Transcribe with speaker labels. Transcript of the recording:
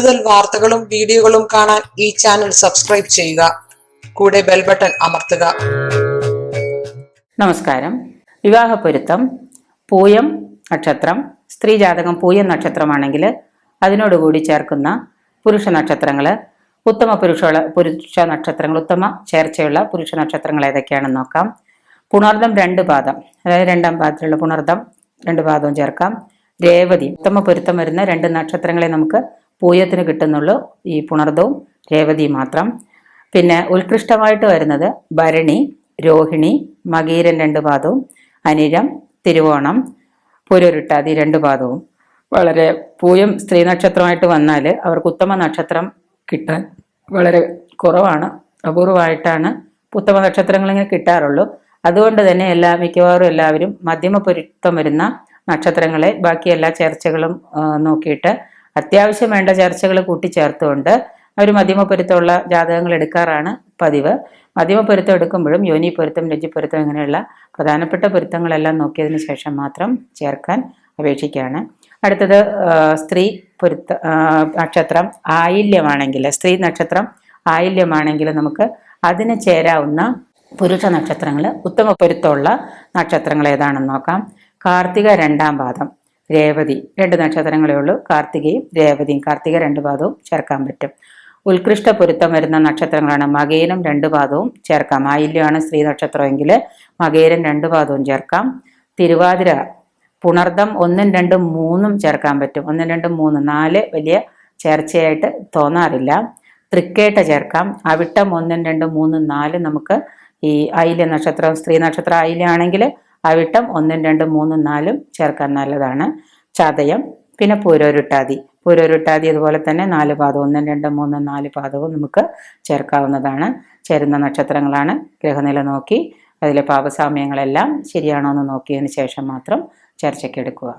Speaker 1: കൂടുതൽ വാർത്തകളും വീഡിയോകളും കാണാൻ ഈ ചാനൽ സബ്സ്ക്രൈബ് ചെയ്യുക. കൂടെ ബെൽ ബട്ടൺ അമർത്തുക.
Speaker 2: നമസ്കാരം. വിവാഹ പൊരുത്തം പൂയം നക്ഷത്രം, സ്ത്രീ ജാതകം പൂയം നക്ഷത്രമാണെങ്കിൽ അതിനോടുകൂടി ചേർക്കുന്ന പുരുഷ നക്ഷത്രങ്ങൾ, ഉത്തമ പുരുഷ നക്ഷത്രങ്ങൾ, ഉത്തമ ചേർച്ചയുള്ള പുരുഷ നക്ഷത്രങ്ങൾ ഏതൊക്കെയാണെന്ന് നോക്കാം. പുണർദം 2 പാദം, അതായത് 2ാം പാദത്തിലുള്ള പുണർദം 2 പാദവും ചേർക്കാം. രേവതി, ഉത്തമ പൊരുത്തം വരുന്ന 2 നക്ഷത്രങ്ങളെ നമുക്ക് പൂയത്തിന് കിട്ടുന്നുള്ളൂ, ഈ പുണർദവും രേവതിയും മാത്രം. പിന്നെ ഉത്കൃഷ്ടമായിട്ട് വരുന്നത് ഭരണി, രോഹിണി, മകീരൻ 2 പാദവും, അനിഴം, തിരുവോണം, പുരുരുട്ടാതി 2 പാദവും. വളരെ പൂയം സ്ത്രീ നക്ഷത്രമായിട്ട് വന്നാൽ അവർക്ക് ഉത്തമ നക്ഷത്രം കിട്ടാൻ വളരെ കുറവാണ്, അപൂർവമായിട്ടാണ് ഉത്തമ നക്ഷത്രങ്ങൾ ഇങ്ങനെ കിട്ടാറുള്ളൂ. അതുകൊണ്ട് തന്നെ മിക്കവാറും എല്ലാവരും മധ്യമ പൊരുത്തം വരുന്ന നക്ഷത്രങ്ങളെ ബാക്കി എല്ലാ ചേർച്ചകളും നോക്കിയിട്ട് അത്യാവശ്യം വേണ്ട ചേർച്ചകൾ കൂട്ടിച്ചേർത്തുകൊണ്ട് അവർ മധ്യമ പൊരുത്തമുള്ള ജാതകങ്ങൾ എടുക്കാറാണ് പതിവ്. മധ്യമ പൊരുത്തം എടുക്കുമ്പോഴും യോനി പൊരുത്തം, രജ്ജുപൊരുത്തം ഇങ്ങനെയുള്ള പ്രധാനപ്പെട്ട പൊരുത്തങ്ങളെല്ലാം നോക്കിയതിന് ശേഷം മാത്രം ചേർക്കാൻ അപേക്ഷിക്കുകയാണ്. അടുത്തത് സ്ത്രീ പൊരുത്ത നക്ഷത്രം ആയില്യമാണെങ്കിൽ, സ്ത്രീ നക്ഷത്രം ആയില്യമാണെങ്കിൽ നമുക്ക് അതിന് ചേരാവുന്ന പുരുഷ നക്ഷത്രങ്ങൾ, ഉത്തമ പൊരുത്തമുള്ള നക്ഷത്രങ്ങൾ ഏതാണെന്ന് നോക്കാം. കാർത്തിക 2ാം പാദം, രേവതി 2 നക്ഷത്രങ്ങളേ ഉള്ളൂ. കാർത്തികയും രേവതിയും, കാർത്തിക 2 പാദവും ചേർക്കാൻ പറ്റും. ഉത്കൃഷ്ട പൊരുത്തം വരുന്ന നക്ഷത്രങ്ങളാണ് മകേരം 2 പാദവും ചേർക്കാം. ആയില്യമാണ് സ്ത്രീ നക്ഷത്രമെങ്കിൽ മകേരം 2 പാദവും ചേർക്കാം. തിരുവാതിര, പുണർദം 1, 2, 3 ചേർക്കാൻ പറ്റും. 1, 2, 3, 4 വലിയ ചേർച്ചയായിട്ട് തോന്നാറില്ല. തൃക്കേട്ട ചേർക്കാം. അവിട്ടം 1, 2, 3, 4 നമുക്ക് ഈ ആയില്യ നക്ഷത്രം, സ്ത്രീ നക്ഷത്രം ആയില്യാണെങ്കിൽ അവിട്ടം 1, 2, 3, 4 ചേർക്കാൻ നല്ലതാണ്. ചതയം, പിന്നെ പൂരോരുട്ടാതി അതുപോലെ തന്നെ 4 പാദം, 1, 2, 3, 4 പാദവും നമുക്ക് ചേർക്കാവുന്നതാണ്. ചേരുന്ന നക്ഷത്രങ്ങളാണ്. ഗ്രഹനില നോക്കി അതിലെ പാപസാമ്യങ്ങളെല്ലാം ശരിയാണോ എന്ന് നോക്കിയതിന് ശേഷം മാത്രം ചർച്ചയ്ക്കെടുക്കുക.